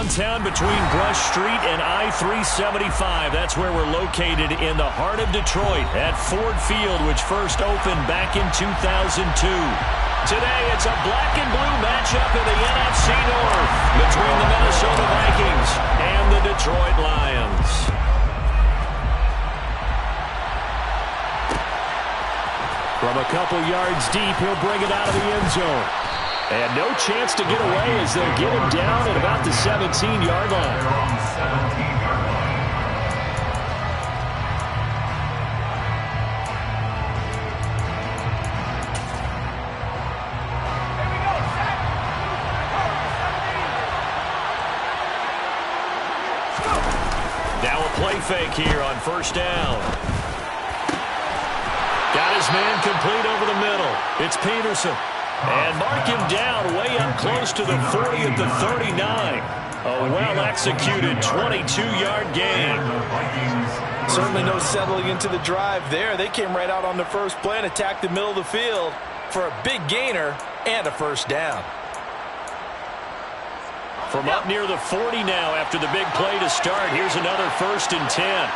downtown between Brush Street and I-375. That's where we're located in the heart of Detroit at Ford Field, which first opened back in 2002. Today, it's a black and blue matchup in the NFC North between the Minnesota Vikings and the Detroit Lions. From a couple yards deep, he'll bring it out of the end zone. And no chance to get away as they'll get him down at about the 17-yard line. Now a play fake here on first down. Got his man complete over the middle. It's Peterson. And mark him down way up close to the 40 at the 39. A well-executed 22-yard gain. Certainly no settling into the drive there. They came right out on the first play and attacked the middle of the field for a big gainer and a first down. From up near the 40 now after the big play to start, here's another 1st and 10.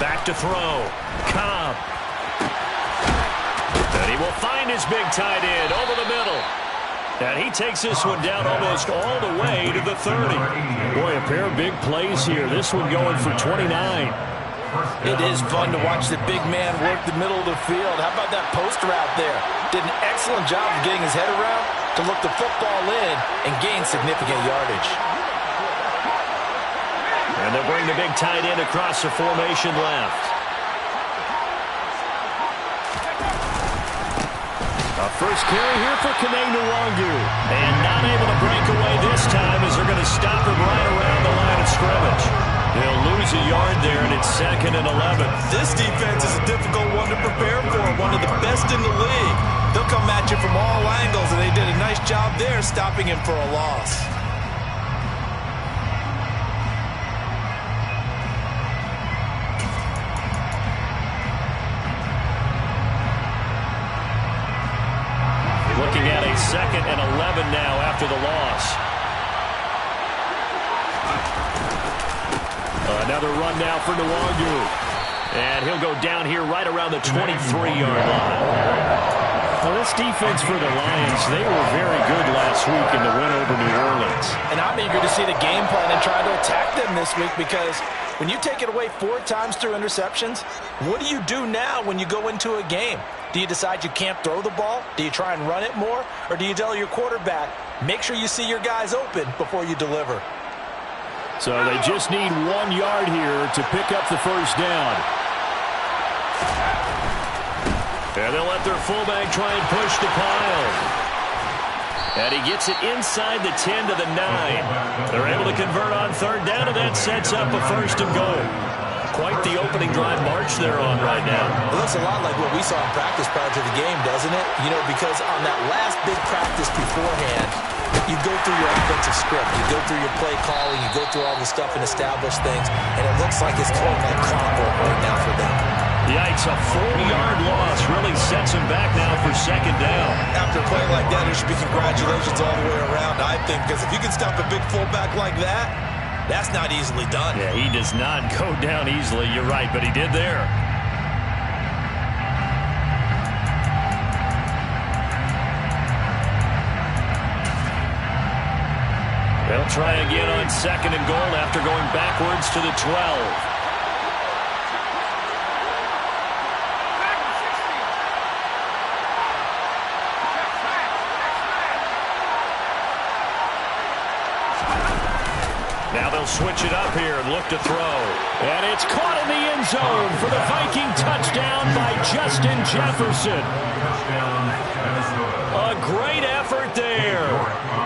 Back to throw. Cobb. And he will find his big tight end over the middle. And he takes this one down almost all the way to the 30. Boy, a pair of big plays here. This one going for 29. It is fun to watch the big man work the middle of the field. How about that post route there? Did an excellent job of getting his head around to look the football in and gain significant yardage. And they'll bring the big tight end across the formation left. A first carry here for Kene-Nwangu. And not able to break away this time as they're going to stop him right around the line of scrimmage. They'll lose a yard there, and it's 2nd and 11. This defense is a difficult one to prepare for, one of the best in the league. They'll come at you from all angles, and they did a nice job there stopping him for a loss. Looking at a 2nd and 11 now after the loss. Another run now for Nwangu. And he'll go down here right around the 23-yard line. Well, this defense for the Lions, they were very good last week in the win over New Orleans. And I'm eager to see the game plan and try to attack them this week because when you take it away 4 times through interceptions, what do you do now when you go into a game? Do you decide you can't throw the ball? Do you try and run it more? Or do you tell your quarterback, make sure you see your guys open before you deliver? So they just need 1 yard here to pick up the first down. And they'll let their fullback try and push the pile. And he gets it inside the 10 to the 9. They're able to convert on 3rd down, and that sets up a 1st and goal. Quite the opening drive march they're on right now. It looks a lot like what we saw in practice prior to the game, doesn't it? You know, because on that last big practice beforehand, you go through your offensive script, you go through your play calling, you go through all the stuff and establish things, and it looks like it's going like clockwork right now for them. Yikes, a 40-yard loss really sets him back now for 2nd down. After a play like that, there should be congratulations all the way around, I think, because if you can stop a big fullback like that, that's not easily done. Yeah, he does not go down easily, you're right, but he did there. They'll try again on 2nd and goal after going backwards to the 12. Now they'll switch it up here and look to throw. And it's caught in the end zone for the Viking touchdown by Justin Jefferson. A great effort there.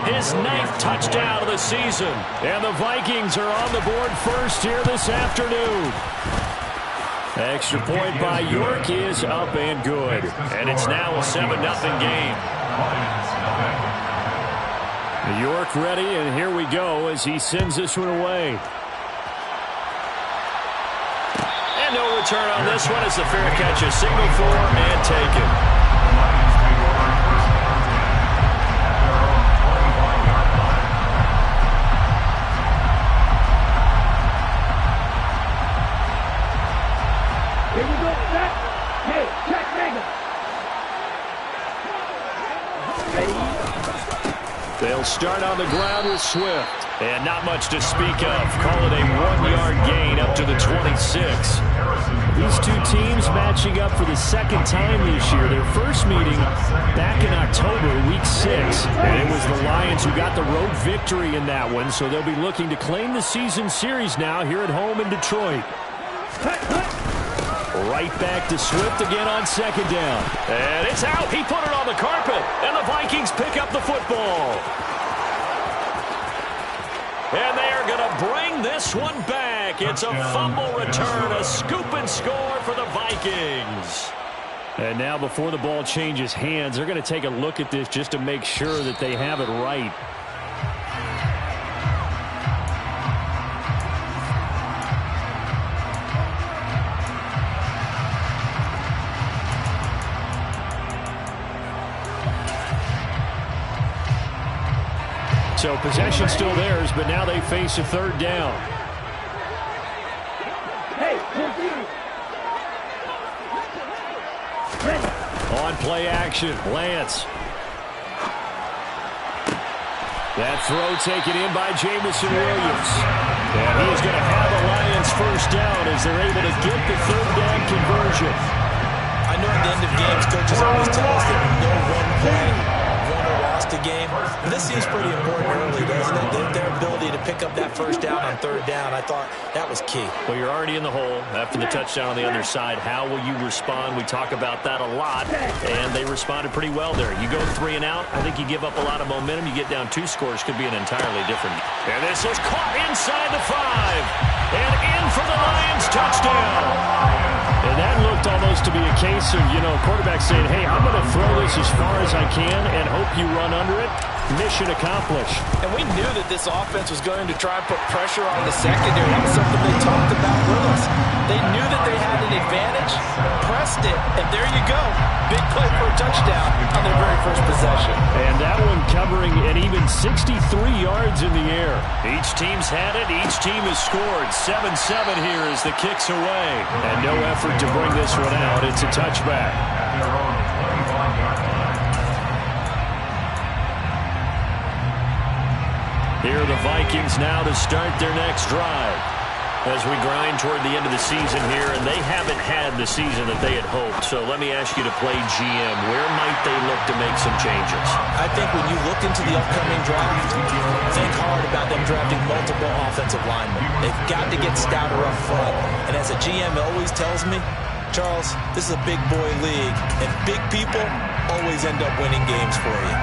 His 9th touchdown of the season. And the Vikings are on the board first here this afternoon. Extra point by York is up and good. And it's now a 7-0 game. York ready, and here we go as he sends this one away. And no return on this one as the fair catch is signaled for and taken. Here we go, set. Hey, check, mega. They'll start on the ground with Swift. And not much to speak of. Call it a 1-yard gain up to the 26. These two teams matching up for the second time this year. Their first meeting back in October, week 6. And it was the Lions who got the road victory in that one. So they'll be looking to claim the season series now here at home in Detroit. Right back to Swift again on second down. And it's out. He put it on the carpet. And the Vikings pick up the football. And they are going to bring this one back. It's a fumble return, a scoop and score for the Vikings. And now before the ball changes hands, they're going to take a look at this just to make sure that they have it right. So possession still theirs, but now they face a third down. On play action, Lance. That throw taken in by Jamison Williams. And he is going to have a Lions first down as they're able to get the third down conversion. I know at the end of games, coaches always tell us that no one play won or lost a game. But this seems pretty important early, doesn't it? Their ability to pick up that first down on third down, I thought that was key. Well, you're already in the hole after the touchdown on the other side. How will you respond? We talk about that a lot, and they responded pretty well there. You go 3 and out, I think you give up a lot of momentum. You get down 2 scores, could be an entirely different. And this is caught inside the 5, and in for the Lions touchdown. And that looked almost to be a case of, quarterback saying, hey, I'm going to throw this as far as I can and hope you run under it. Mission accomplished. And we knew that this offense was going to try and put pressure on the secondary. That was something they talked about with us. They knew that they had an advantage, pressed it, and there you go. Big play for a touchdown on their very first possession. And that one covering an even 63 yards in the air. Each team's had it. Each team has scored. 7-7 here as the kick's away. And no effort to bring this one out. It's a touchback. Here are the Vikings now to start their next drive. As we grind toward the end of the season here, and they haven't had the season that they had hoped. So let me ask you to play GM. Where might they look to make some changes? I think when you look into the upcoming draft, think hard about them drafting multiple offensive linemen. They've got to get stouter up front. And as a GM always tells me, Charles, this is a big boy league, and big people always end up winning games for you.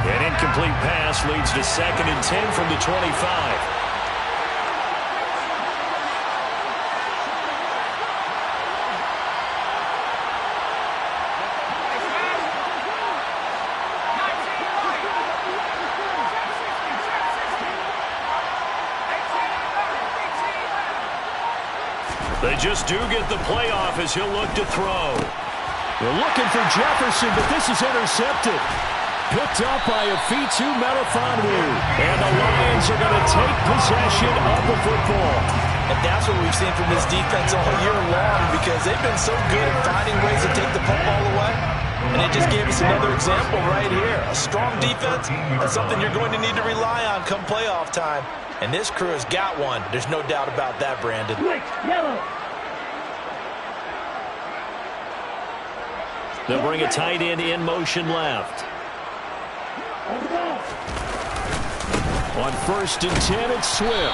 An incomplete pass leads to 2nd and 10 from the 25. They just do get the playoff as he'll look to throw. They're looking for Jefferson, but this is intercepted. Picked up by Afitu Melifonwu. And the Lions are going to take possession of the football. And that's what we've seen from this defense all year long, because they've been so good at finding ways to take the football away. And it just gave us another example right here. A strong defense, that's something you're going to need to rely on come playoff time. And this crew has got one. There's no doubt about that, Brandon. Yellow. They'll bring a tight end in motion left. On 1st and 10, it's Swift.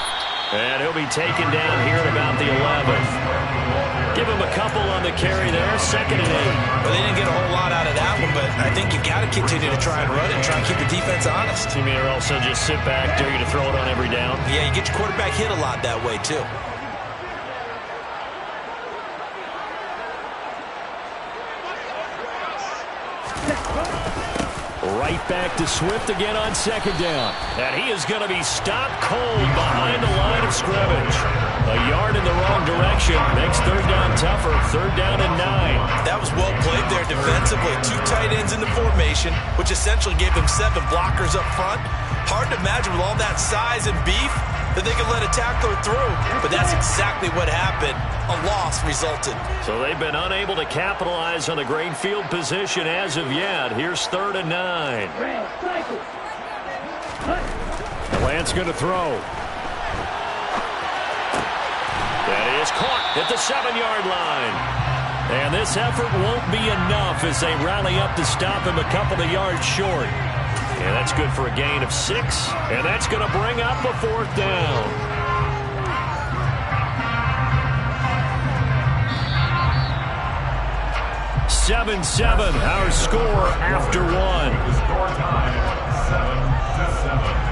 And he'll be taken down here at about the 11. Give him a couple on the carry there, 2nd and 8. Well, they didn't get a whole lot out of that one, but I think you got to continue to try and run it and try and keep your defense honest. You mean or also just sit back, dare you to throw it on every down? Yeah, you get your quarterback hit a lot that way, too. Right back to Swift again on second down. And he is going to be stopped cold behind the line of scrimmage. A yard in the wrong direction makes third down tougher. Third down and 9. That was well played there defensively. 2 tight ends in the formation, which essentially gave them 7 blockers up front. Hard to imagine with all that size and beef that they could let a tackler through. But that's exactly what happened. A loss resulted. So they've been unable to capitalize on the great field position as of yet. Here's third and 9. Lance going to throw. That is caught at the 7-yard line. And this effort won't be enough as they rally up to stop him a couple of yards short. And that's good for a gain of 6. And that's going to bring up a fourth down. (7-7) our score after 1. The score time 7-7.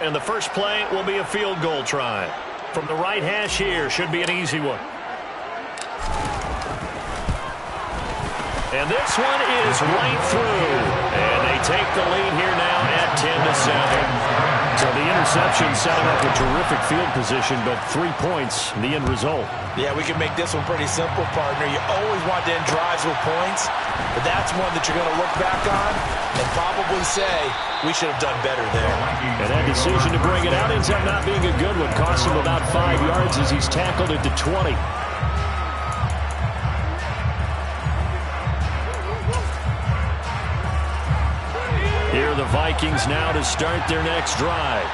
And the first play will be a field goal try. From the right hash here, should be an easy one. And this one is right through. And they take the lead here now at 10-7. So the interception set him up with terrific field position, but 3 points, the end result. Yeah, we can make this one pretty simple, partner. You always want to end drives with points, but that's one that you're going to look back on and probably say, we should have done better there. And that decision to bring it out ends up not being a good one. Cost him about 5 yards as he's tackled at the 20. Here are the Vikings now to start their next drive.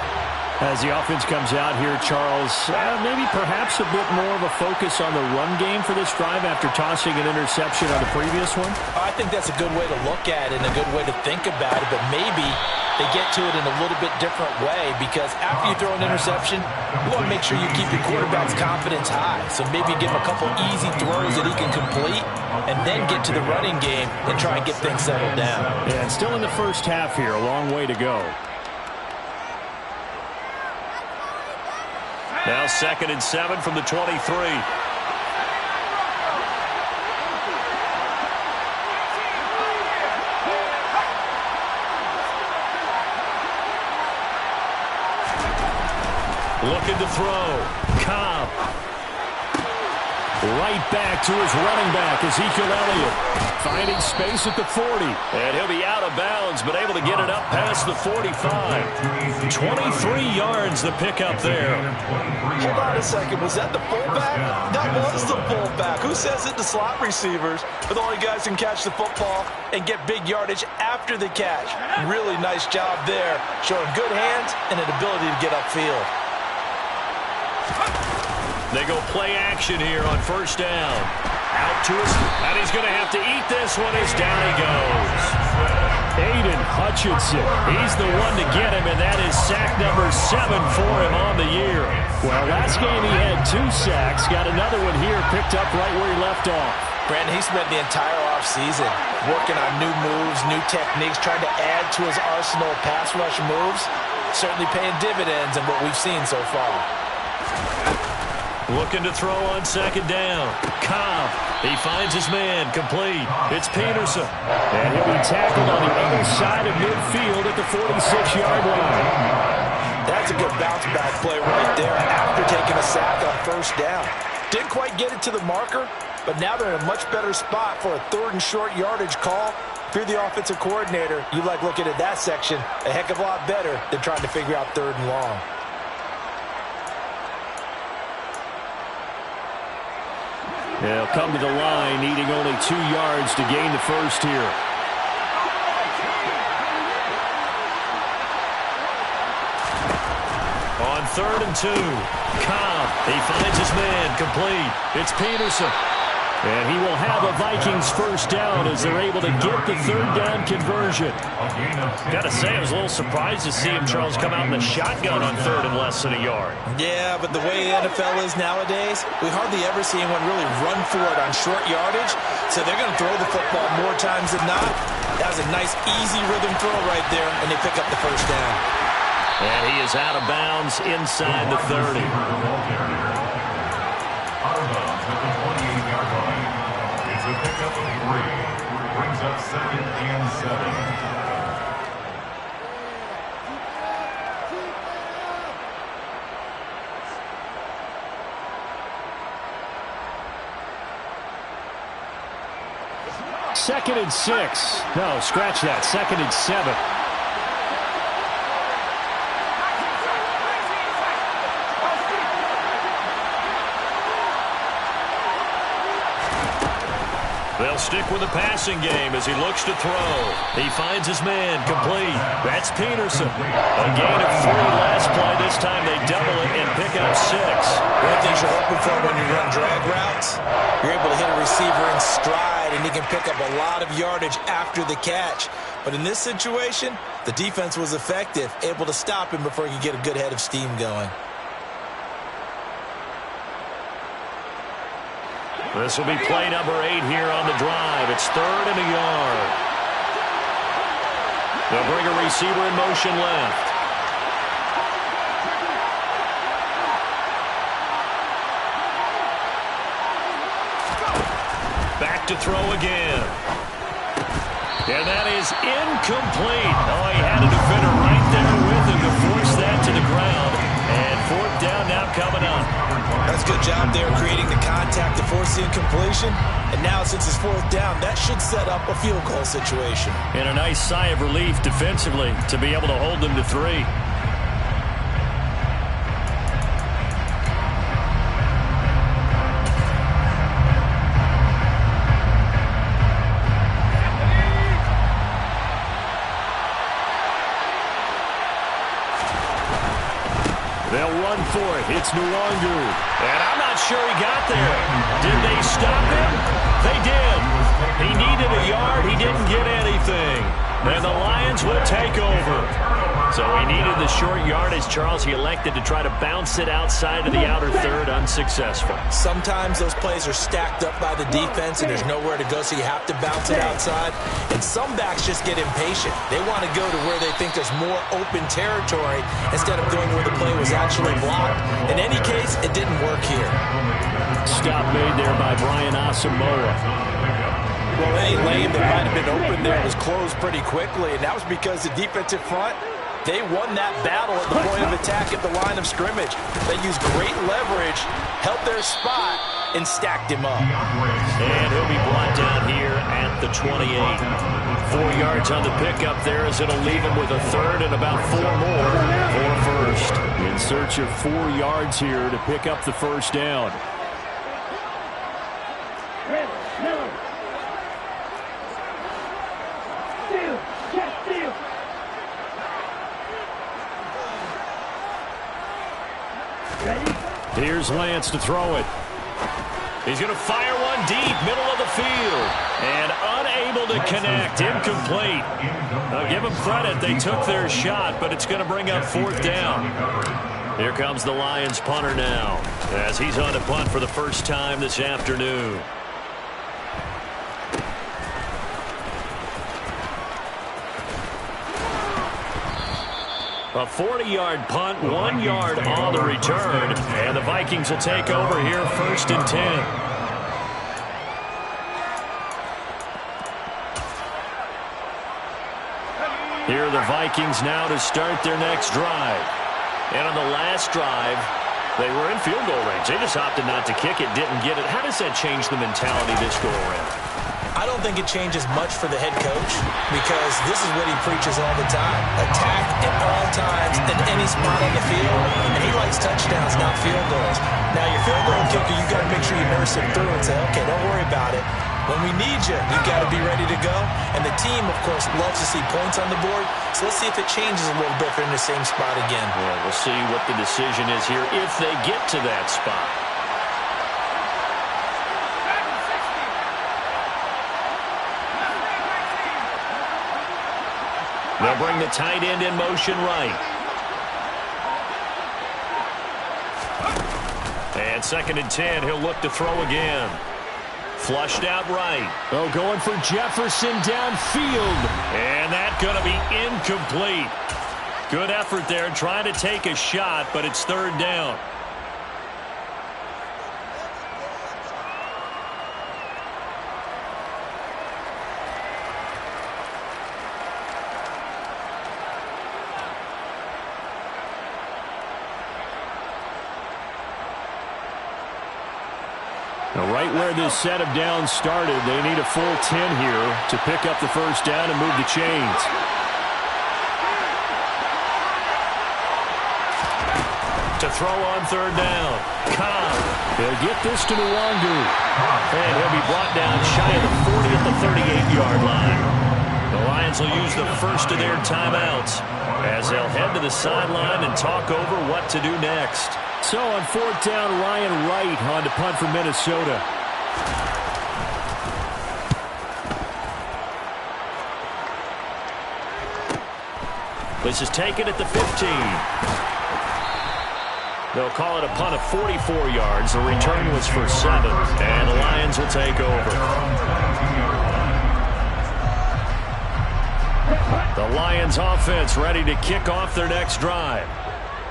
As the offense comes out here, Charles, maybe perhaps a bit more of a focus on the run game for this drive after tossing an interception on the previous one? I think that's a good way to look at it and a good way to think about it, but maybe they get to it in a little bit different way because after you throw an interception, you want to make sure you keep your quarterback's confidence high. So maybe give him a couple easy throws that he can complete and then get to the running game and try and get things settled down. Yeah, and still in the first half here, a long way to go. Now 2nd and 7 from the 23. Looking to throw. Cobb. Right back to his running back, Ezekiel Elliott. Finding space at the 40. And he'll be out of bounds, but able to get it up past the 45. 23 yards the pickup there. Hold on a second. Was that the fullback? That was the fullback. Who says it to slot receivers? But the only guys who can catch the football and get big yardage after the catch. Really nice job there. Showing good hands and an ability to get upfield. They go play action here on first down. Out to us, and he's going to have to eat this one as down he goes. Aiden Hutchinson, he's the one to get him, and that is sack number 7 for him on the year. Well, last game he had 2 sacks, got another one here, picked up right where he left off. Brandon, he spent the entire offseason working on new moves, new techniques, trying to add to his arsenal of pass rush moves. Certainly paying dividends in what we've seen so far. Looking to throw on second down. Cobb, he finds his man, complete. It's Peterson. And he'll be tackled on the other side of midfield at the 46-yard line. That's a good bounce-back play right there after taking a sack on first down. Didn't quite get it to the marker, but now they're in a much better spot for a 3rd and short yardage call. If you're the offensive coordinator, you like looking at that section a heck of a lot better than trying to figure out 3rd and long. They'll come to the line, needing only 2 yards to gain the first here. On 3rd and 2, Cobb, he finds his man, complete. It's Peterson. And he will have a Vikings first down as they're able to get the third down conversion. Got to say, I was a little surprised to see him, Charles, come out in the shotgun on third and less than a yard. Yeah, but the way the NFL is nowadays, we hardly ever see anyone really run for it on short yardage. So they're going to throw the football more times than not. That was a nice, easy rhythm throw right there, and they pick up the first down. And he is out of bounds inside the 30. Pickup of 3 brings up 2nd and 7. Second and 6. No, scratch that. 2nd and 7. They'll stick with the passing game as he looks to throw. He finds his man complete. That's Peterson. A gain of 3 last play. This time they double it and pick up 6. One of the things you're hoping for when you run drag routes, you're able to hit a receiver in stride, and he can pick up a lot of yardage after the catch. But in this situation, the defense was effective, able to stop him before he could get a good head of steam going. This will be play number 8 here on the drive. It's 3rd and a yard. They'll bring a receiver in motion left. Back to throw again. And that is incomplete. Oh, he had a defender right there with him to force that to the ground. And 4th down now coming up. That's a good job there creating the contact to force the incompletion. And now since it's 4th down, that should set up a field goal situation. And a nice sigh of relief defensively to be able to hold them to 3. They'll run for it. It's Nwangu. And I'm not sure he got there. Did they stop him? They did. He needed a yard. He didn't get anything. And the Lions will take over. So he needed the short yardage, Charles. He elected to try to bounce it outside of the outer third, unsuccessful. Sometimes those plays are stacked up by the defense and there's nowhere to go, so you have to bounce it outside. And some backs just get impatient. They want to go to where they think there's more open territory instead of going where the play was actually blocked. In any case, it didn't work here. Stop made there by Brian Asamoah. Well, any lane that might have been open there was closed pretty quickly, and that was because the defensive front, they won that battle at the point of attack at the line of scrimmage. They used great leverage, held their spot, and stacked him up. And he'll be brought down here at the 28. 4 yards on the pickup there as it'll leave him with a third and about 4 more for first. In search of 4 yards here to pick up the first down. Here's Lance to throw it. He's going to fire one deep, middle of the field. And unable to connect, incomplete. I'll give them credit, they took their shot, but it's going to bring up 4th down. Here comes the Lions punter now, as he's on to punt for the first time this afternoon. A 40-yard punt, 1 yard on the return. And the Vikings will take over here 1st and 10. Here are the Vikings now to start their next drive. And on the last drive, they were in field goal range. They just opted not to kick it, didn't get it. How does that change the mentality this go around? I don't think it changes much for the head coach because this is what he preaches all the time. Attack at all times in any spot on the field, and he likes touchdowns, not field goals. Now, your field goal kicker, you got to make sure you nurse him through and say, okay, don't worry about it. When we need you, you got to be ready to go. And the team, of course, loves to see points on the board. So let's see if it changes a little bit if they're in the same spot again. Well, we'll see what the decision is here if they get to that spot. They'll bring the tight end in motion right. And 2nd and 10, he'll look to throw again. Flushed out right. Oh, going for Jefferson downfield. And that's going to be incomplete. Good effort there trying to take a shot, but it's 3rd down. Now, right where this set of downs started, they need a full 10 here to pick up the 1st down and move the chains. To throw on 3rd down. Cobb. They'll get this to Nwangu. And he'll be brought down shy of the 40 at the 38-yard line. The Lions will use the first of their timeouts as they'll head to the sideline and talk over what to do next. So on 4th down, Ryan Wright on to punt for Minnesota. This is taken at the 15. They'll call it a punt of 44 yards. The return was for 7, and the Lions will take over. The Lions offense ready to kick off their next drive.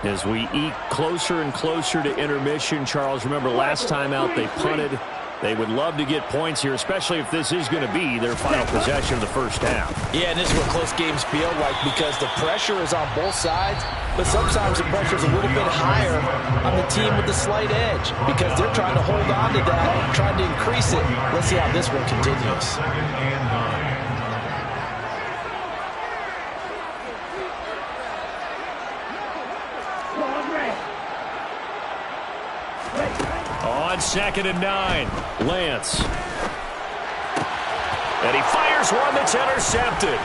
As we eke closer and closer to intermission, Charles, remember last time out they punted. They would love to get points here, especially if this is going to be their final possession of the 1st half. Yeah, and this is what close games feel like because the pressure is on both sides, but sometimes the pressure is a little bit higher on the team with the slight edge because they're trying to hold on to that, trying to increase it. Let's see how this one continues. 2nd and 9. On 2nd and 9, Lance. And he fires one that's intercepted.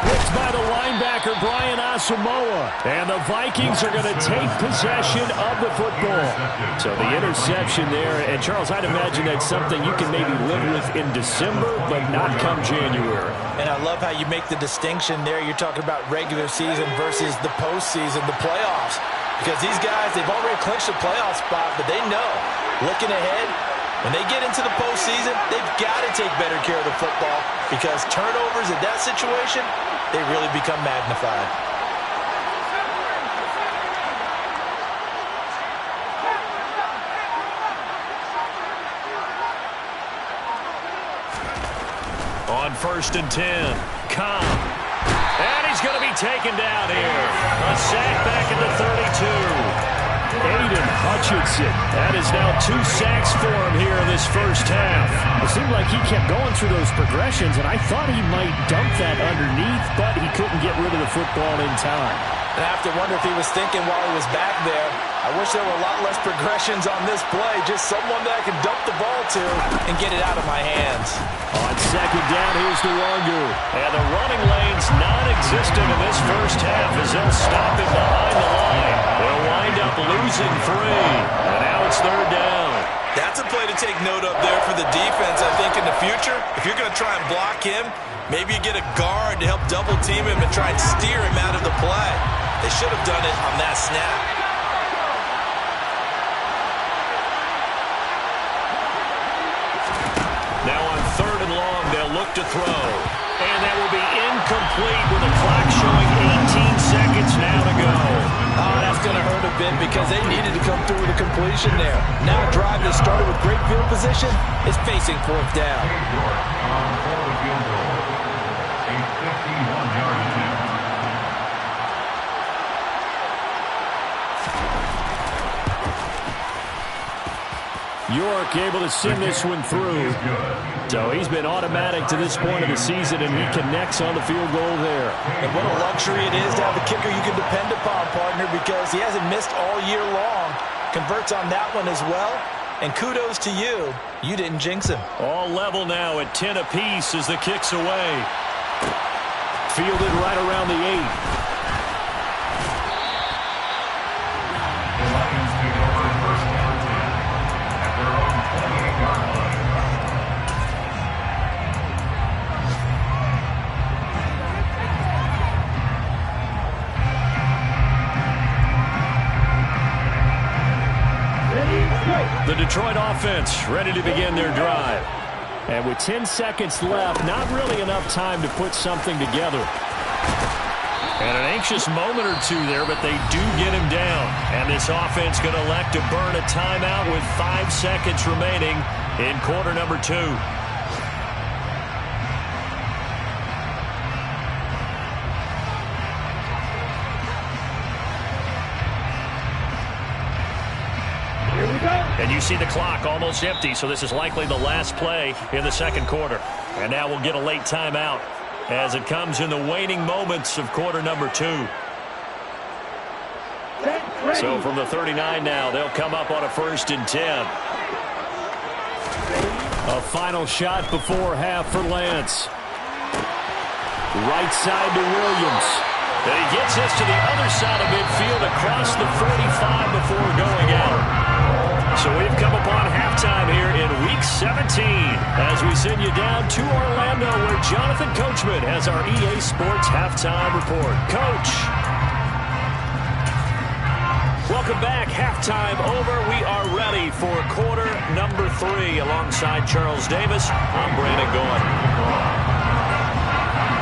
Picked by the linebacker, Brian Asamoah. And the Vikings are going to take possession of the football. So the interception there. And, Charles, I'd imagine that's something you can maybe live with in December, but not come January. And I love how you make the distinction there. You're talking about regular season versus the postseason, the playoffs. Because these guys, they've already clinched a playoff spot, but they know, looking ahead, when they get into the postseason, they've got to take better care of the football because turnovers in that situation, they really become magnified. On 1st and 10, Cobb. And he's going to be taken down here. A sack back at the 32. Aiden Hutchinson. That is now 2 sacks for him here in this 1st half. It seemed like he kept going through those progressions, and I thought he might dump that underneath, but he couldn't get rid of the football in time. And I have to wonder if he was thinking while he was back there, I wish there were a lot less progressions on this play, just someone that I can dump the ball to and get it out of my hands. On 2nd down, here's Nwangu. And the running lane's non-existent in this 1st half as they'll stop him behind the line. They'll wind up losing 3. And now it's 3rd down. That's a play to take note of there for the defense, I think, in the future. If you're going to try and block him, maybe you get a guard to help double-team him and try and steer him out of the play. They should have done it on that snap. Now on 3rd and long, they'll look to throw. And that will be incomplete with the clock showing 18 seconds now to go. Oh, that's going to hurt a bit because they needed to come through with a completion there. Now a drive that started with great field position is facing 4th down. On for the field goal. A 51-yard attempt. York able to send this one through. So he's been automatic to this point of the season, and he connects on the field goal there. And what a luxury it is to have a kicker you can depend upon, partner, because he hasn't missed all year long. Converts on that one as well. And kudos to you. You didn't jinx him. All level now at 10 apiece as the kick's away. Fielded right around the 8. The Lions take over 1st and 10 at their own 28-yard line. Detroit offense ready to begin their drive. And with 10 seconds left, not really enough time to put something together. And an anxious moment or two there, but they do get him down. And this offense going to elect to burn a timeout with 5 seconds remaining in quarter number 2. And you see the clock almost empty, so this is likely the last play in the second quarter. And now we'll get a late timeout as it comes in the waning moments of quarter number 2. So from the 39 now, they'll come up on a 1st and 10. A final shot before half for Lance. Right side to Williams. And he gets this to the other side of midfield across the 45 before going out. So we've come upon halftime here in Week 17 as we send you down to Orlando where Jonathan Coachman has our EA Sports Halftime Report. Coach. Welcome back. Halftime over. We are ready for quarter number 3 alongside Charles Davis. I'm Brandon Gaudin.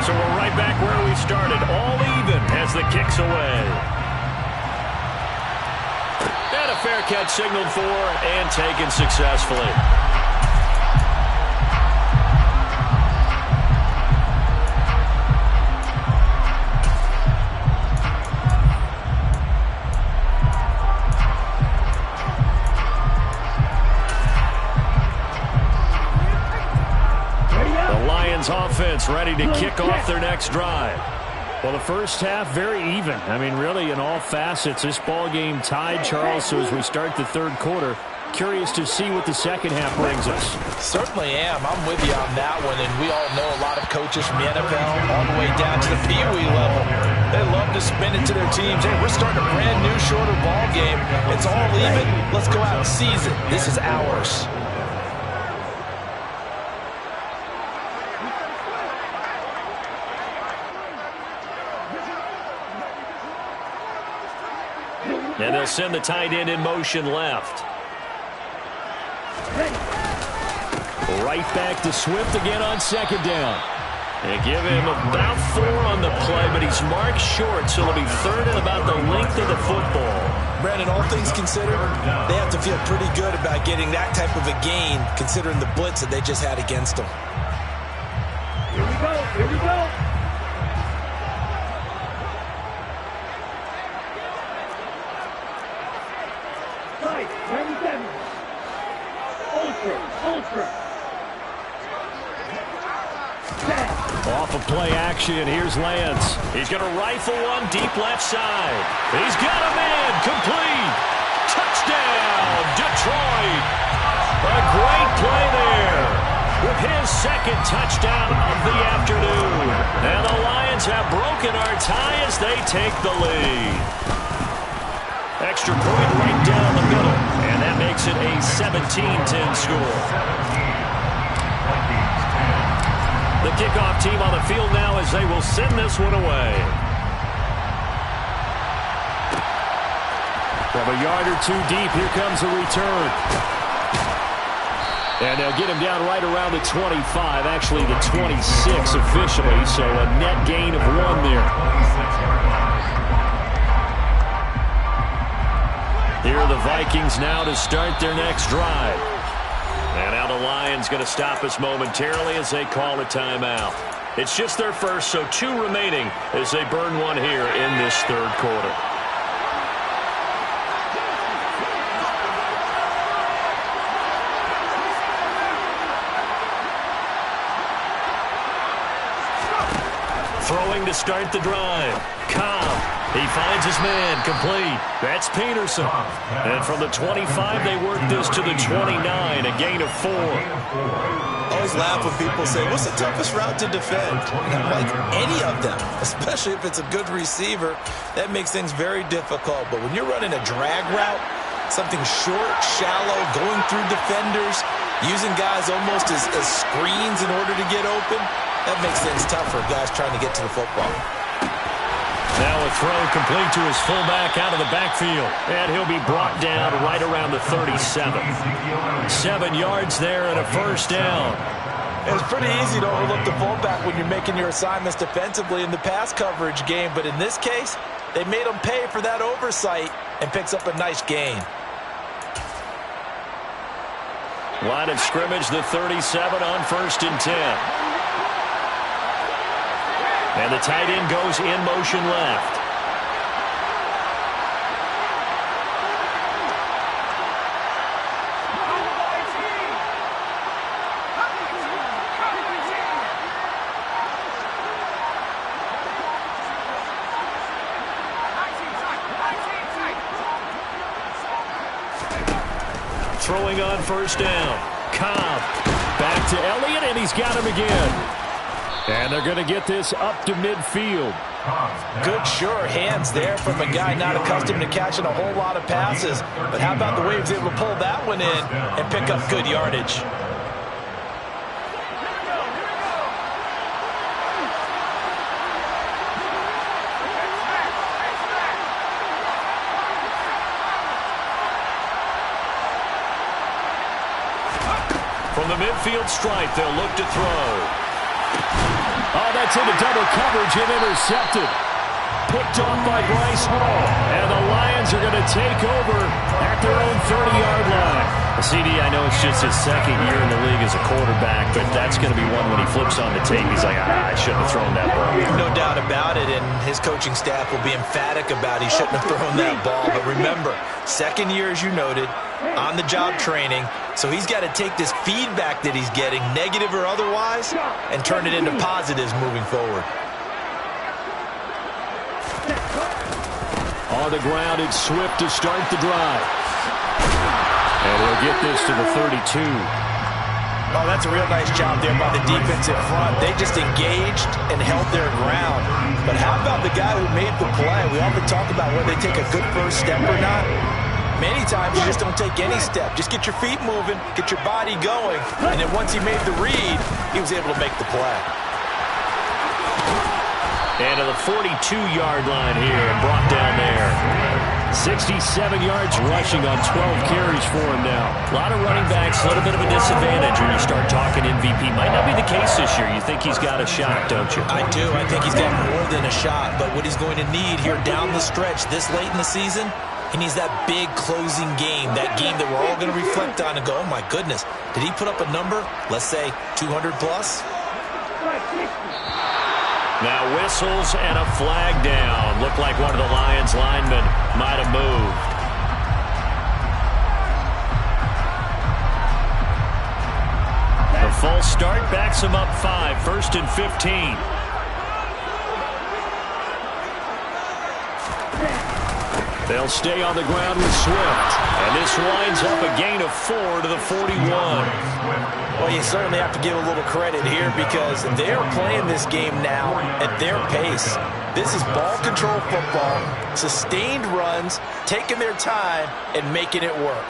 So we're right back where we started. All even as the kick's away. And a fair catch signaled for and taken successfully. The Lions offense ready to kick off their next drive. Well, the first half, very even. I mean, really, in all facets, this ball game tied, Charles. So as we start the third quarter, curious to see what the second half brings us. Certainly am. I'm with you on that one. And we all know a lot of coaches from the NFL all the way down to the Pee Wee level. They love to spin it to their teams. Hey, we're starting a brand new, shorter ball game. It's all even. Let's go out and seize it. This is ours. And they'll send the tight end in motion left. Right back to Swift again on second down. They give him about 4 on the play, but he's marked short, so it'll be 3rd and about the length of the football. Brandon, all things considered, they have to feel pretty good about getting that type of a gain, considering the blitz that they just had against them. Here we go. Here we go. Off of play action, here's Lance. He's going to rifle one deep left side. He's got a man, complete. Touchdown, Detroit. A great play there with his second touchdown of the afternoon. And the Lions have broken our tie as they take the lead. Extra point right down the middle, and that makes it a 17-10 score. The kickoff team on the field now as they will send this one away. From a yard or 2 deep, here comes a return. And they'll get him down right around the 25, actually the 26 officially, so a net gain of 1 there. Here are the Vikings now to start their next drive. And now the Lions going to stop us momentarily as they call a timeout. It's just their first, so 2 remaining as they burn one here in this third quarter. Throwing to start the drive. Cobb. He finds his man, complete. That's Peterson. And from the 25, they work this to the 29, a gain of 4. Always laugh when people say, what's the toughest route to defend? And I'm like, any of them, especially if it's a good receiver. That makes things very difficult. But when you're running a drag route, something short, shallow, going through defenders, using guys almost as screens in order to get open, that makes things tough for guys trying to get to the football. Now a throw complete to his fullback out of the backfield. And he'll be brought down right around the 37. 7 yards there and a first down. It's pretty easy to overlook the fullback when you're making your assignments defensively in the pass coverage game. But in this case, they made him pay for that oversight and picks up a nice gain. Line of scrimmage, the 37 on 1st and 10. And the tight end goes in motion left. Throwing on 1st down. Cobb back to Elliott, and he's got him again. And they're going to get this up to midfield. Good, sure hands there from a guy not accustomed to catching a whole lot of passes. But how about the way he was able to pull that one in and pick up good yardage? From the midfield stripe, they'll look to throw. Oh, that's into double coverage and intercepted. Picked off by Bryce Hall. And the Lions are going to take over at their own 30-yard line. CD, I know it's just his 2nd year in the league as a quarterback, but that's going to be one when he flips on the tape. He's like, I shouldn't have thrown that ball. No doubt about it, and his coaching staff will be emphatic about he shouldn't have thrown that ball. But remember, 2nd year, as you noted, on-the-job training. So he's got to take this feedback that he's getting, negative or otherwise, and turn it into positives moving forward. On the ground, it's Swift to start the drive. And he'll get this to the 32. Oh, that's a real nice job there by the defensive front. They just engaged and held their ground. But how about the guy who made the play? We often talk about whether they take a good first step or not. Many times you just don't take any step. Just get your feet moving, get your body going, and then once he made the read, he was able to make the play. And to the 42-yard line here and brought down there. 67 yards rushing on 12 carries for him now. A lot of running backs, a little bit of a disadvantage when you start talking MVP. Might not be the case this year. You think he's got a shot, don't you? I do. I think he's got more than a shot. But what he's going to need here down the stretch this late in the season, he needs that big closing game, that game that we're all going to reflect on and go, oh, my goodness, did he put up a number, let's say 200 plus? Now whistles and a flag down. Looked like one of the Lions linemen might have moved. The false start backs him up 5, 1st and 15. They'll stay on the ground with Swift. And this winds up a gain of 4 to the 41. Well, you certainly have to give a little credit here because they're playing this game now at their pace. This is ball control football, sustained runs, taking their time and making it work.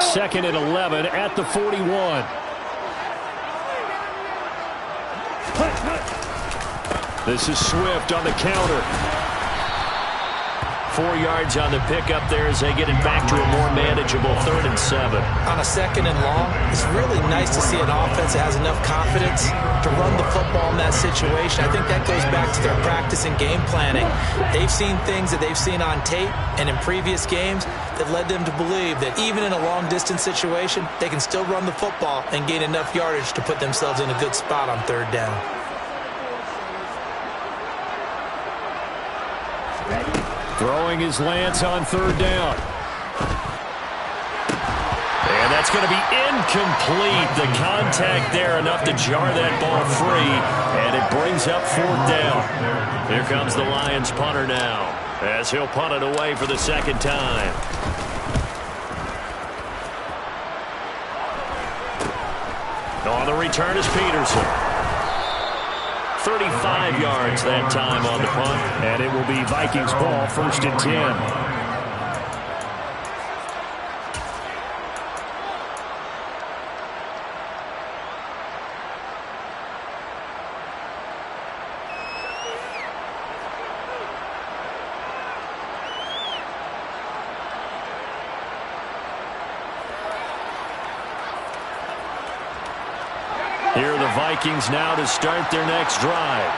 Second and 11 at the 41. This is Swift on the counter. 4 yards on the pickup there as they get it back to a more manageable 3rd and 7. On a 2nd and long, it's really nice to see an offense that has enough confidence to run the football in that situation. I think that goes back to their practice and game planning. They've seen things that they've seen on tape and in previous games that led them to believe that even in a long-distance situation, they can still run the football and gain enough yardage to put themselves in a good spot on 3rd down. Throwing his Lance on 3rd down. And that's going to be incomplete. The contact there enough to jar that ball free. And it brings up 4th down. Here comes the Lions punter now as he'll punt it away for the 2nd time. On the return is Peterson. 35 yards that time on the punt. And it will be Vikings ball, 1st and 10. Vikings now to start their next drive.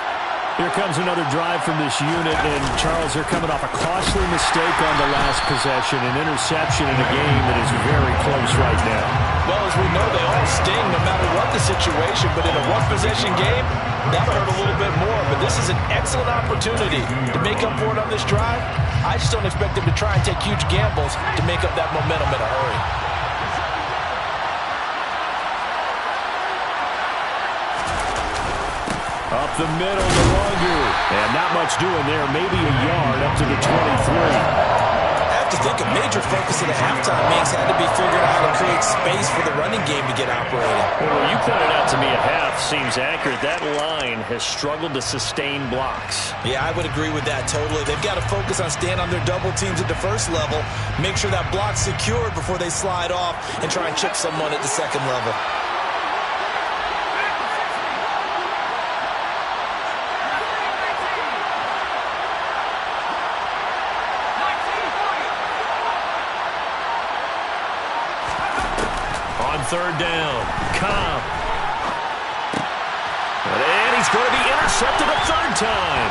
Here comes another drive from this unit, and Charles, they're coming off a costly mistake on the last possession, an interception in a game that is very close right now. Well, as we know, they all sting no matter what the situation, but in a one-possession game, that'll hurt a little bit more. But this is an excellent opportunity to make up for it on this drive. I just don't expect them to try and take huge gambles to make up that momentum in a hurry. Up the middle, no longer. And not much doing there. Maybe a yard up to the 23. I have to think a major focus of the halftime makes had to be figuring out how to create space for the running game to get operating. Well, you pointed out to me at half seems accurate. That line has struggled to sustain blocks. Yeah, I would agree with that totally. They've got to focus on staying on their double teams at the first level, make sure that block's secured before they slide off and try and chip someone at the second level. Third down. Cobb. And he's going to be intercepted a third time.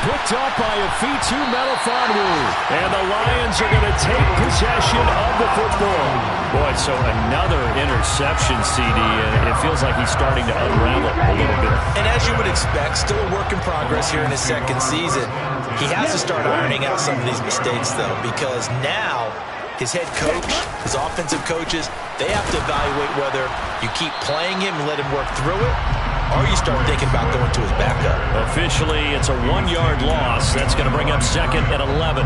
Picked up by Afitu Melifonwu. And the Lions are going to take possession of the football. Boy, so another interception, CD, and it feels like he's starting to unravel a little bit. And as you would expect, still a work in progress here in his second season. He has to start ironing out some of these mistakes, though, because now his head coach, his offensive coaches, they have to evaluate whether you keep playing him and let him work through it, or you start thinking about going to his backup. Officially, it's a 1-yard loss. That's going to bring up second and 11.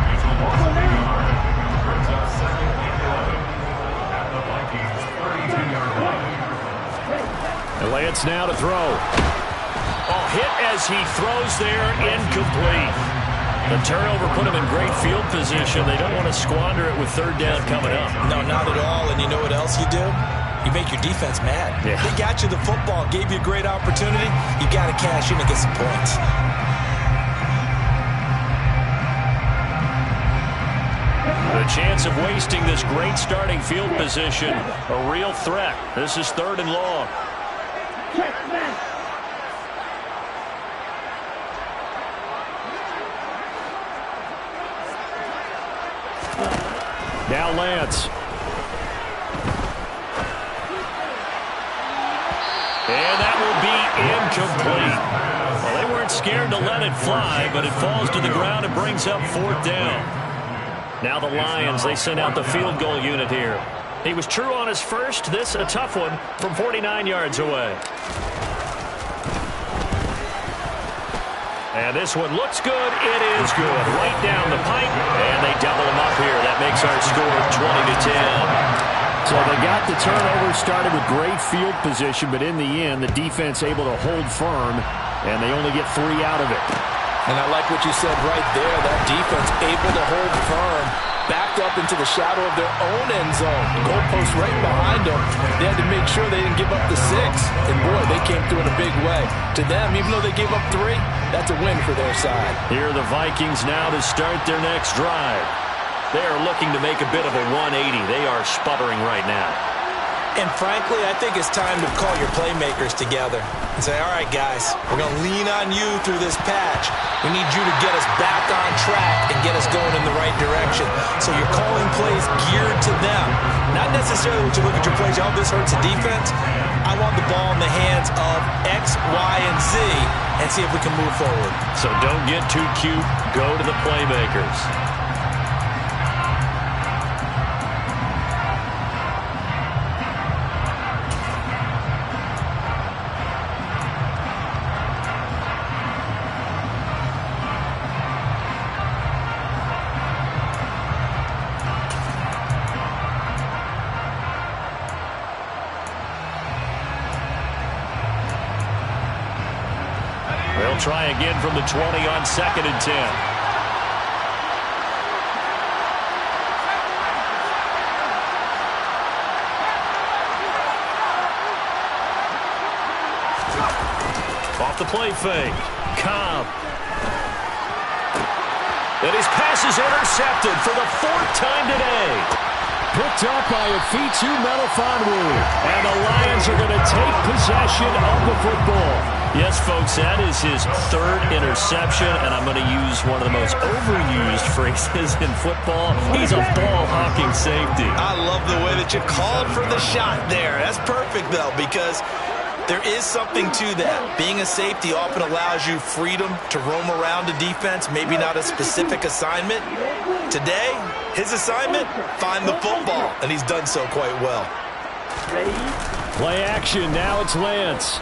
And Lance now to throw. Oh, hit as he throws there, incomplete. The turnover put him in great field position. They don't want to squander it with third down coming up. No, not at all. And you know what else you do? You make your defense mad. Yeah. They got you the football, gave you a great opportunity. You got to cash in and get some points. The chance of wasting this great starting field position, a real threat. This is third and long. Now Lance. And that will be incomplete. Well, they weren't scared to let it fly, but it falls to the ground and brings up fourth down. Now the Lions, they send out the field goal unit here. He was true on his first. This a tough one from 49 yards away. And this one looks good. It is good. Right down the pipe. And they double him up here. That makes our score 20-10. So they got the turnover started with great field position, but in the end, the defense able to hold firm, and they only get 3 out of it. And I like what you said right there. That defense able to hold firm, backed up into the shadow of their own end zone. The goalpost right behind them. They had to make sure they didn't give up the 6. And, boy, they came through in a big way. To them, even though they gave up 3, that's a win for their side. Here are the Vikings now to start their next drive. They are looking to make a bit of a 180. They are sputtering right now. And frankly, I think it's time to call your playmakers together and say, all right, guys, we're going to lean on you through this patch. We need you to get us back on track and get us going in the right direction. So you're calling plays geared to them. Not necessarily when you look at your plays, oh, this hurts the defense. I want the ball in the hands of X, Y, and Z and see if we can move forward. So don't get too cute. Go to the playmakers. They'll try again from the 20 on 2nd and 10. Off the play fake. Cobb. And his pass is intercepted for the 4th time today. picked up by Afitu Melifonwu. And the Lions are going to take possession of the football. Yes, folks, that is his third interception, and I'm going to use one of the most overused phrases in football. He's a ball-hawking safety. I love the way that you called for the shot there. That's perfect, though, because there is something to that. Being a safety often allows you freedom to roam around a defense, maybe not a specific assignment. Today, his assignment, find the football, and he's done so quite well. Play action, now it's Lance.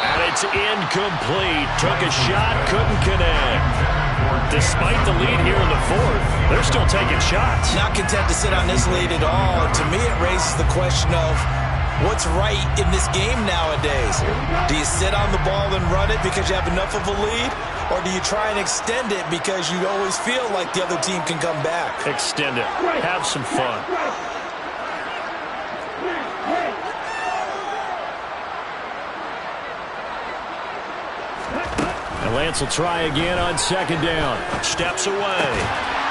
And it's incomplete. Took a shot, couldn't connect. Despite the lead here in the fourth, they're still taking shots. Not content to sit on this lead at all. To me, it raises the question of what's right in this game nowadays. Do you sit on the ball and run it because you have enough of a lead? Or do you try and extend it because you always feel like the other team can come back? Extend it. Have some fun. And Lance will try again on second down. Steps away.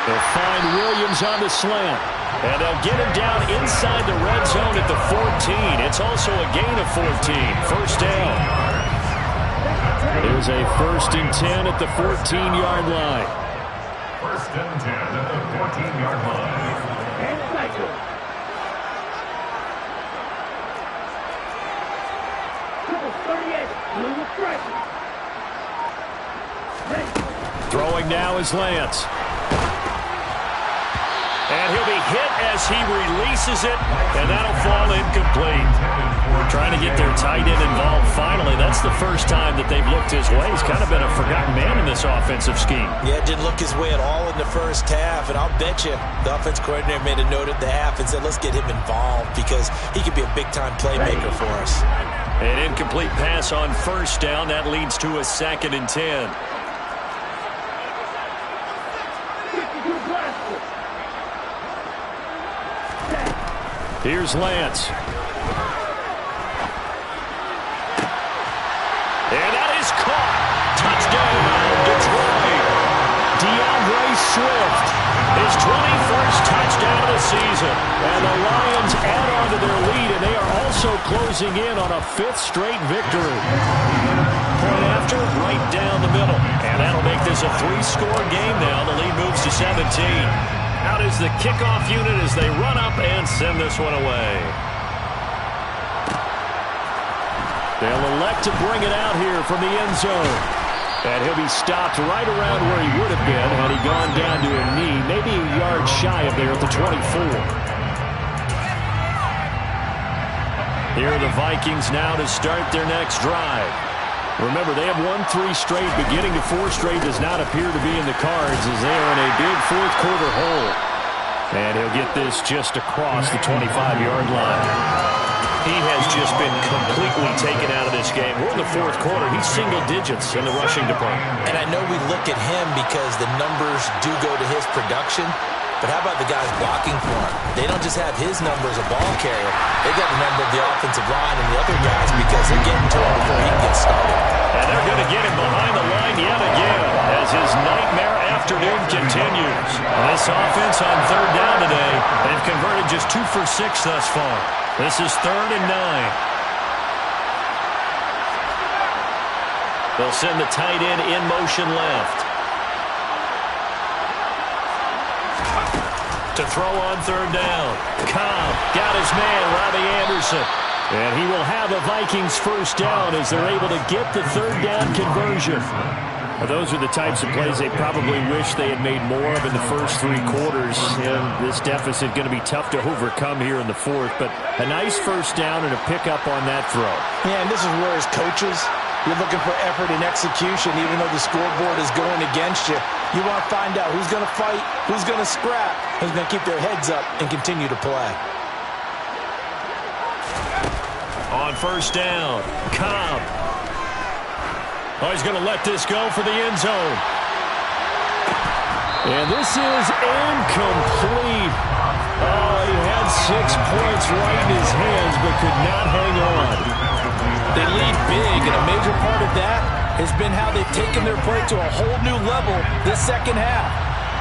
They'll find Williams on the slant. And they'll get him down inside the red zone at the 14. It's also a gain of 14. First down. There's a 1st and 10 at the 14-yard line. 1st and 10 at the 14-yard line. Throwing now is Lance. And he'll be hit as he releases it, and that'll fall incomplete. Trying to get their tight end involved finally. That's the first time that they've looked his way. He's kind of been a forgotten man in this offensive scheme. Yeah, it didn't look his way at all in the first half, and I'll bet you the offense coordinator made a note at the half and said, let's get him involved because he could be a big-time playmaker for us. An incomplete pass on first down. That leads to a 2nd and 10. Here's Lance. And that is caught. Touchdown, Detroit. DeAndre Swift, his 21st touchdown of the season. And the Lions add on to their lead, and they are also closing in on a 5th straight victory. Point after, right down the middle. And that'll make this a 3-score game now. The lead moves to 17. Out is the kickoff unit as they run up and send this one away. They'll elect to bring it out here from the end zone. And he'll be stopped right around where he would have been had he gone down to a knee, maybe a yard shy of there at the 24. Here are the Vikings now to start their next drive. Remember, they have won 3 straight. Beginning to 4 straight does not appear to be in the cards as they are in a big fourth-quarter hole. And he'll get this just across the 25-yard line. He has just been completely taken out of this game. We're in the fourth quarter. He's single digits in the rushing department. And I know we look at him because the numbers do go to his production. But how about the guys blocking for him? They don't just have his number as a ball carrier. They got the number of the offensive line and the other guys because they're getting to him before he can get started. And they're going to get him behind the line yet again as his nightmare afternoon continues. This offense on 3rd down today, they've converted just 2 for 6 thus far. This is 3rd and 9. They'll send the tight end in motion left. To throw on 3rd down. Cobb got his man, Robbie Anderson. And he will have a Vikings first down as they're able to get the 3rd down conversion. Well, those are the types of plays they probably wish they had made more of in the first 3 quarters. And this deficit going to be tough to overcome here in the 4th. But a nice first down and a pickup on that throw. Yeah, and this is where as coaches, you're looking for effort and execution, even though the scoreboard is going against you. You want to find out who's going to fight, who's going to scrap, who's going to keep their heads up and continue to play. On first down, Cobb. Oh, he's going to let this go for the end zone. And this is incomplete. Oh, he had 6 points right in his hands but could not hang on. They lead big, and a major part of that has been how they've taken their play to a whole new level this second half.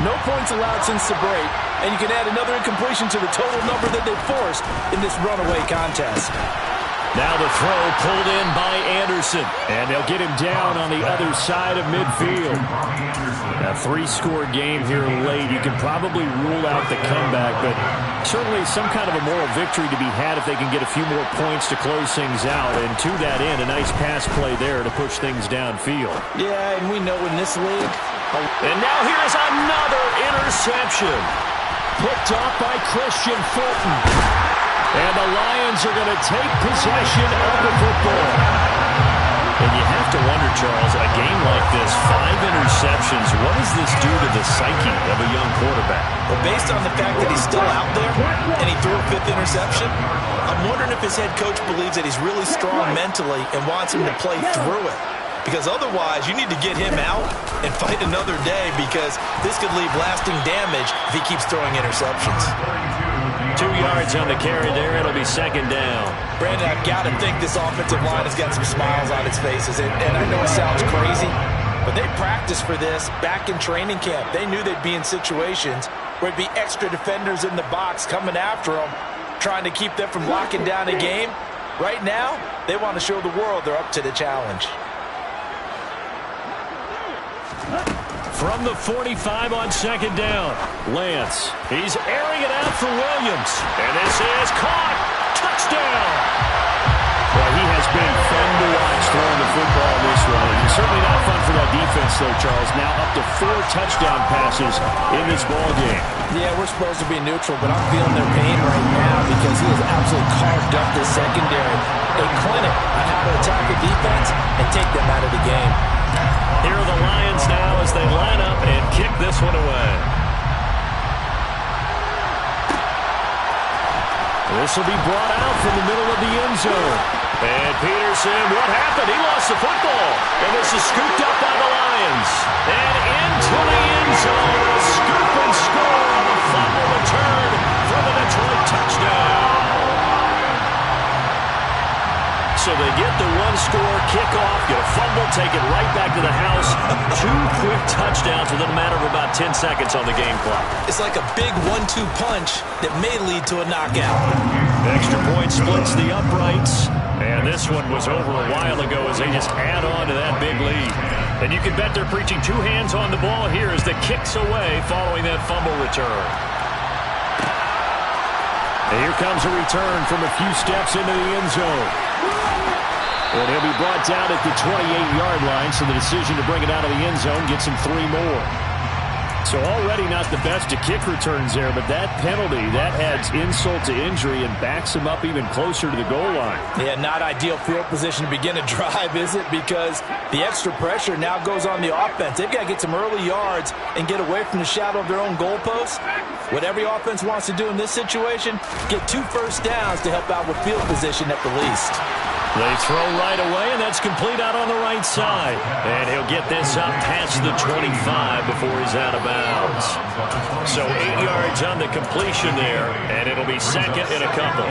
No points allowed since the break, and you can add another incompletion to the total number that they forced in this runaway contest. Now the throw pulled in by Anderson, and they'll get him down on the other side of midfield. A 3-score game here late. You can probably rule out the comeback, but certainly some kind of a moral victory to be had if they can get a few more points to close things out. And to that end, a nice pass play there to push things downfield. Yeah, and we know in this league. And now here's another interception. Picked off by Christian Fulton. And the Lions are going to take possession of the football. And you have to wonder, Charles, a game like this, 5 interceptions, what does this do to the psyche of a young quarterback? Well, based on the fact that he's still out there and he threw a 5th interception, I'm wondering if his head coach believes that he's really strong mentally and wants him to play through it. Because otherwise, you need to get him out and fight another day, because this could leave lasting damage if he keeps throwing interceptions. 2 yards on the carry there. It'll be 2nd down. Brandon, I've got to think this offensive line has got some smiles on its faces. And I know it sounds crazy, but they practiced for this back in training camp. They knew they'd be in situations where there'd be extra defenders in the box coming after them, trying to keep them from locking down a game. Right now, they want to show the world they're up to the challenge. From the 45 on 2nd down, Lance. He's airing it out for Williams. And this is caught. Touchdown. Well, he has been fun to watch throwing the football this one. And certainly not fun for that defense, though, Charles. Now up to 4 touchdown passes in this ballgame. Yeah, we're supposed to be neutral, but I'm feeling their pain right now because he has absolutely carved up this secondary. A clinic on how to attack the defense and take them out of the game. Here are the Lions now as they line up and kick this one away. This will be brought out from the middle of the end zone. And Peterson, what happened? He lost the football. And this is scooped up by the Lions. And into the end zone. A scoop and score on a fumble return for the Detroit touchdown. So they get the 1-score kickoff, get a fumble, take it right back to the house. 2 quick touchdowns within a matter of about 10 seconds on the game clock. It's like a big 1-2 punch that may lead to a knockout. Extra point splits the uprights. And this one was over a while ago as they just add on to that big lead. And you can bet they're preaching 2 hands on the ball here as the kick's away following that fumble return. And here comes a return from a few steps into the end zone. And he'll be brought down at the 28-yard line, so the decision to bring it out of the end zone gets him 3 more. So already not the best of kick returns there, but that penalty, that adds insult to injury and backs him up even closer to the goal line. Yeah, not ideal field position to begin a drive, is it? Because the extra pressure now goes on the offense. They've got to get some early yards and get away from the shadow of their own goalposts. What every offense wants to do in this situation, get 2 first downs to help out with field position at the least. They throw right away, and that's complete out on the right side. And he'll get this up past the 25 before he's out of bounds. So 8 yards on the completion there, and it'll be 2nd and a couple.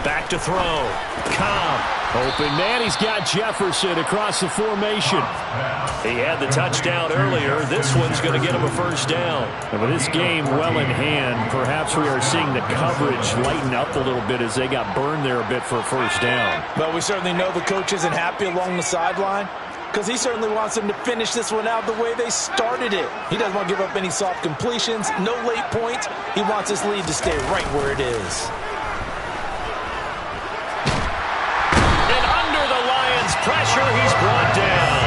Back to throw. Cobb. Open man. He's got Jefferson across the formation. He had the touchdown earlier. This one's going to get him a first down. And with this game well in hand, perhaps we are seeing the coverage lighten up a little bit as they got burned there a bit for a first down. But we certainly know the coach isn't happy along the sideline, because he certainly wants them to finish this one out the way they started it. He doesn't want to give up any soft completions, no late points. He wants this lead to stay right where it is. Pressure, he's brought down.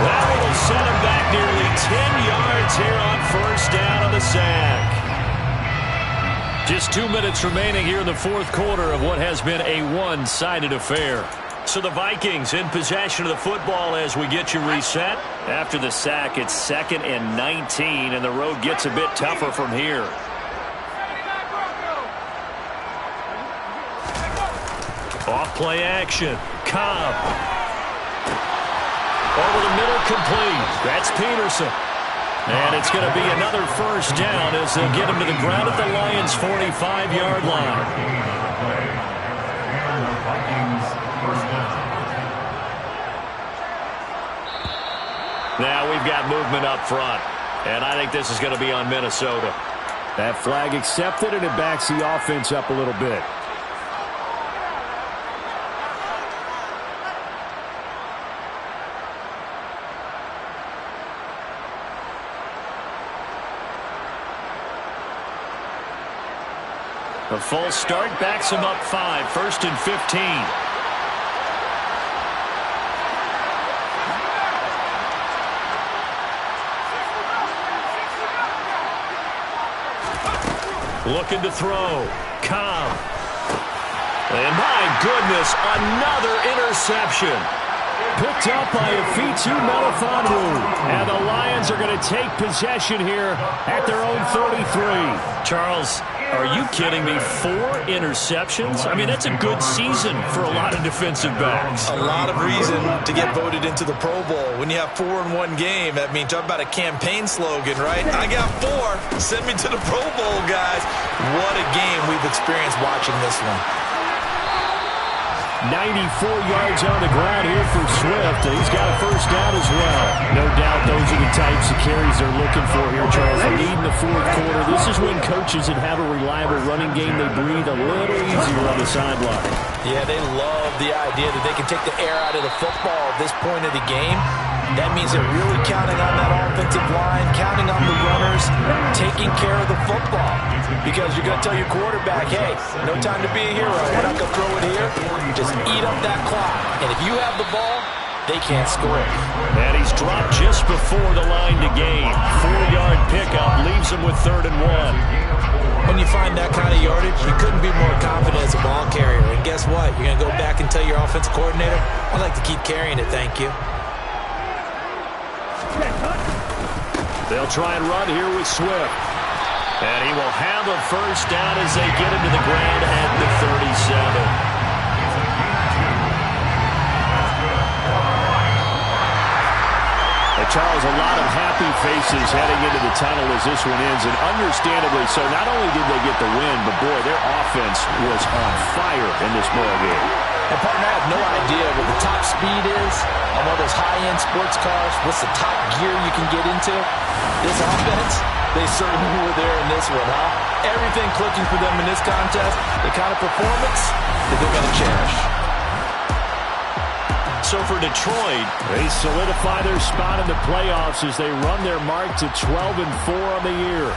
That will set him back nearly 10 yards here on first down on the sack. Just 2 minutes remaining here in the 4th quarter of what has been a one-sided affair. So the Vikings in possession of the football as we get you reset. After the sack, it's 2nd and 19, and the road gets a bit tougher from here. Off play action. Cobb. Over the middle, complete. That's Peterson. And it's going to be another first down as they'll get him to the ground at the Lions' 45-yard line. Now we've got movement up front. And I think this is going to be on Minnesota. That flag accepted, and it backs the offense up a little bit. The full start backs him up 5, 1st and 15. Looking to throw. Cobb. And my goodness, another interception. Picked up by Afitu Melifonwu. And the Lions are going to take possession here at their own 33. Charles, are you kidding me? 4 interceptions? I mean, that's a good season for a lot of defensive backs. A lot of reason to get voted into the Pro Bowl. When you have 4 in one game, I mean, talk about a campaign slogan, right? I got 4. Send me to the Pro Bowl, guys. What a game we've experienced watching this one. 94 yards on the ground here for Swift, and he's got a first down as well. No doubt those are the types of carries they're looking for here, Charles. They need in the fourth quarter. This is when coaches that have a reliable running game, they breathe a little easier on the sideline. Yeah, they love the idea that they can take the air out of the football at this point of the game. That means they're really counting on that offensive line, counting on the runners, taking care of the football. Because you're going to tell your quarterback, hey, no time to be a hero. We're not going to throw it here. Just eat up that clock. And if you have the ball, they can't score. And he's dropped just before the line to gain. 4-yard pickup leaves him with 3rd and 1. When you find that kind of yardage, you couldn't be more confident as a ball carrier. And guess what? You're going to go back and tell your offensive coordinator, I'd like to keep carrying it, thank you. They'll try and run here with Swift. And he will have a first down as they get him to the ground at the 37. Charles, a lot of happy faces heading into the tunnel as this one ends, and understandably so. Not only did they get the win, but boy, their offense was on fire in this ball game. And partner, I have no idea what the top speed is on one of those high-end sports cars. What's the top gear you can get into? This offense, they certainly were there in this one, huh? Everything clicking for them in this contest, the kind of performance that they're going to cherish. So for Detroit, they solidify their spot in the playoffs as they run their mark to 12-4 on the year.